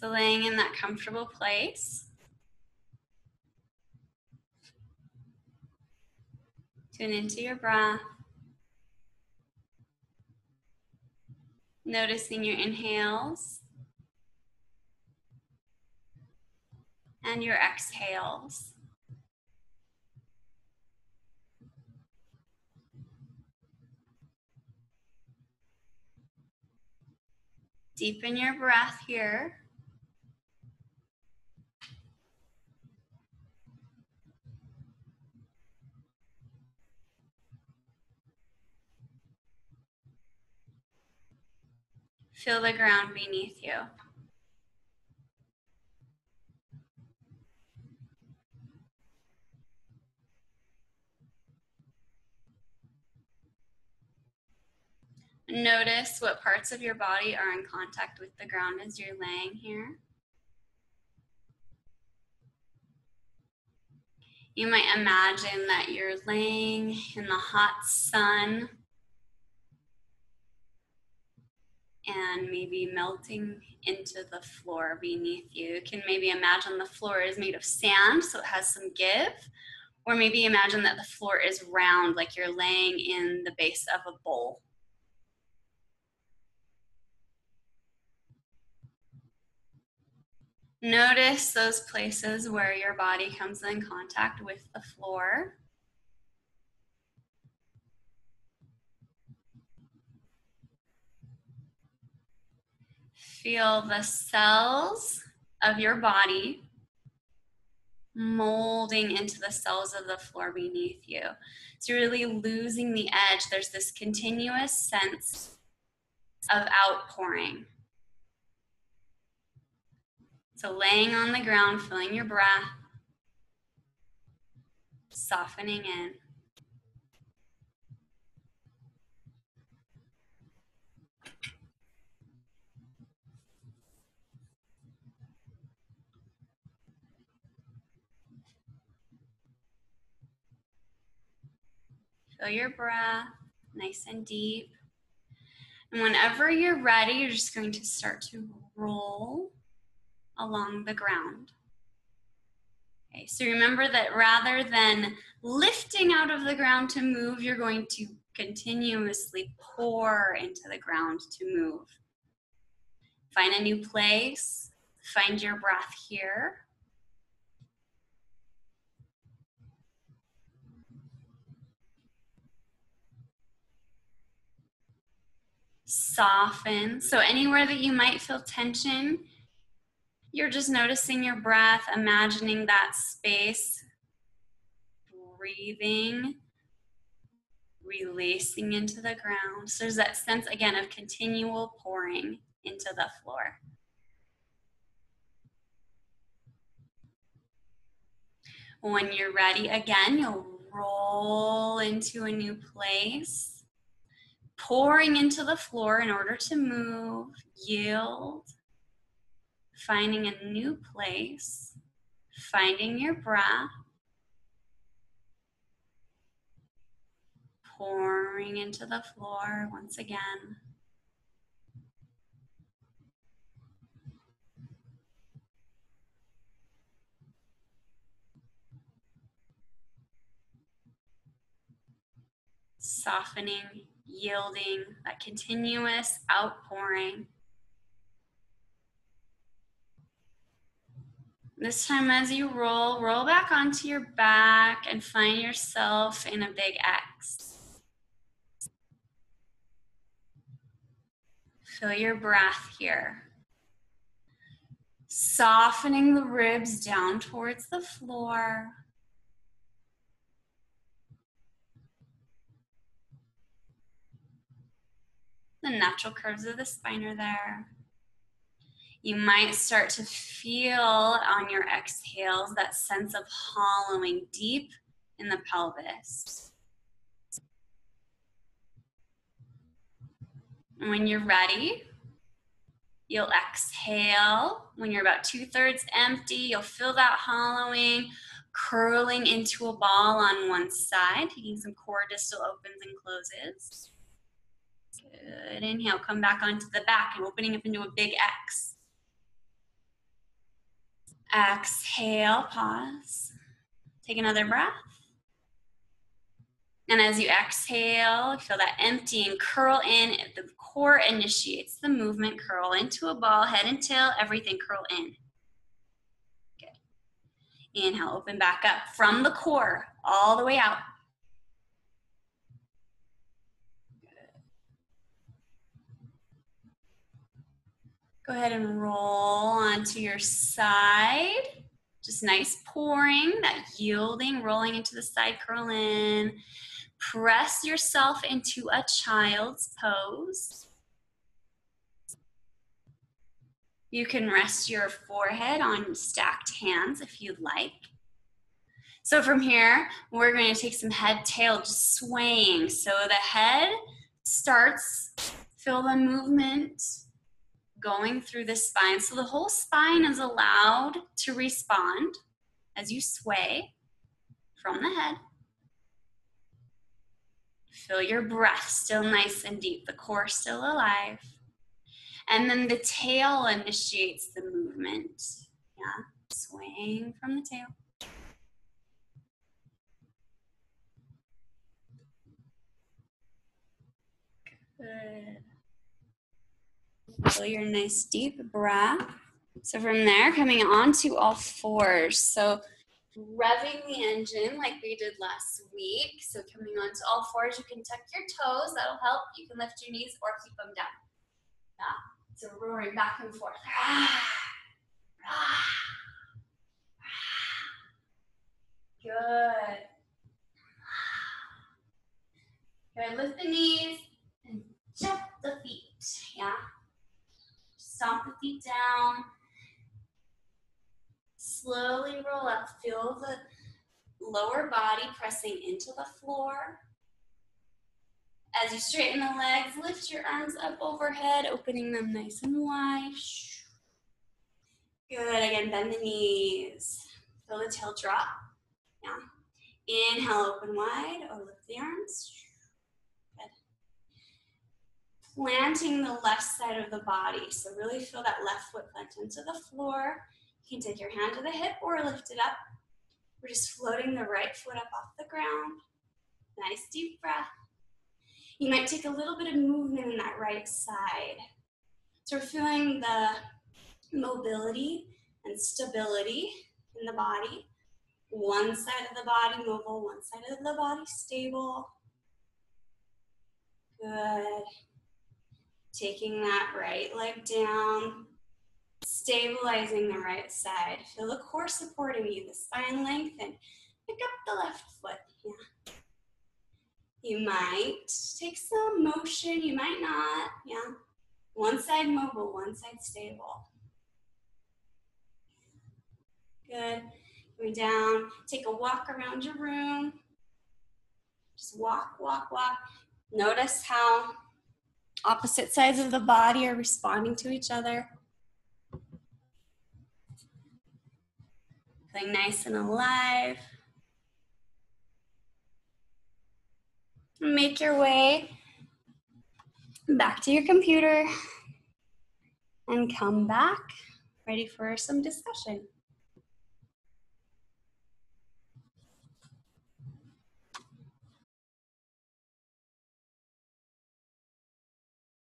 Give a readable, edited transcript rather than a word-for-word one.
So laying in that comfortable place. Tune into your breath. Noticing your inhales and your exhales. Deepen your breath here. Feel the ground beneath you. Notice what parts of your body are in contact with the ground as you're laying here. You might imagine that you're laying in the hot sun and maybe melting into the floor beneath you. You can maybe imagine the floor is made of sand, so it has some give. Or maybe imagine that the floor is round, like you're laying in the base of a bowl. Notice those places where your body comes in contact with the floor. Feel the cells of your body molding into the cells of the floor beneath you. So you're really losing the edge. There's this continuous sense of outpouring. So laying on the ground, feeling your breath, softening in. Feel your breath, nice and deep. And whenever you're ready, you're just going to start to roll along the ground. Okay, so remember that rather than lifting out of the ground to move, you're going to continuously pour into the ground to move. Find a new place, find your breath here. Soften. So anywhere that you might feel tension, you're just noticing your breath, imagining that space, breathing, releasing into the ground. So there's that sense, again, of continual pouring into the floor. When you're ready, again, you'll roll into a new place, pouring into the floor in order to move, yield, finding a new place, finding your breath, pouring into the floor once again. Softening, yielding, that continuous outpouring. This time as you roll back onto your back and find yourself in a big X. Feel your breath here. Softening the ribs down towards the floor. The natural curves of the spine are there. You might start to feel on your exhales that sense of hollowing deep in the pelvis. And when you're ready, you'll exhale. When you're about 2/3 empty, you'll feel that hollowing, curling into a ball on one side, taking some core distal opens and closes. Good. Inhale, come back onto the back and opening up into a big X. Exhale, pause. Take another breath. And as you exhale, feel that empty and curl in. The core initiates the movement. Curl into a ball, head and tail, everything curl in. Good. Inhale, open back up from the core, all the way out. Good. Go ahead and roll onto your side. Just nice pouring, that yielding, rolling into the side, curl in. Press yourself into a child's pose. You can rest your forehead on stacked hands if you'd like. So from here, we're going to take some head, tail, just swaying. So the head starts, feel the movement going through the spine. So the whole spine is allowed to respond as you sway from the head. Feel your breath still nice and deep, the core still alive. And then the tail initiates the movement. Yeah, swaying from the tail. Good. Feel your nice deep breath. So from there, coming on to all fours. So revving the engine like we did last week. So coming on to all fours, you can tuck your toes. That'll help. You can lift your knees or keep them down. Yeah. So roaring back and forth. Good. Good. Lift the knees and jump the feet. Yeah. Stomp the feet down. Slowly roll up. Feel the lower body pressing into the floor. As you straighten the legs, lift your arms up overhead, opening them nice and wide. Good. Again, bend the knees. Feel the tail drop. Yeah. Inhale, open wide, or lift the arms. Good. Planting the left side of the body. So really feel that left foot plant into the floor. You can take your hand to the hip or lift it up. We're just floating the right foot up off the ground. Nice deep breath. You might take a little bit of movement in that right side. So we're feeling the mobility and stability in the body. One side of the body mobile, one side of the body stable. Good. Taking that right leg down, stabilizing the right side. Feel the core supporting you, the spine lengthen. Pick up the left foot. Yeah. You might take some motion, you might not. Yeah. One side mobile, one side stable. Good. Going down, take a walk around your room. Just walk, walk, walk. Notice how opposite sides of the body are responding to each other. Feeling nice and alive. Make your way back to your computer and come back ready for some discussion.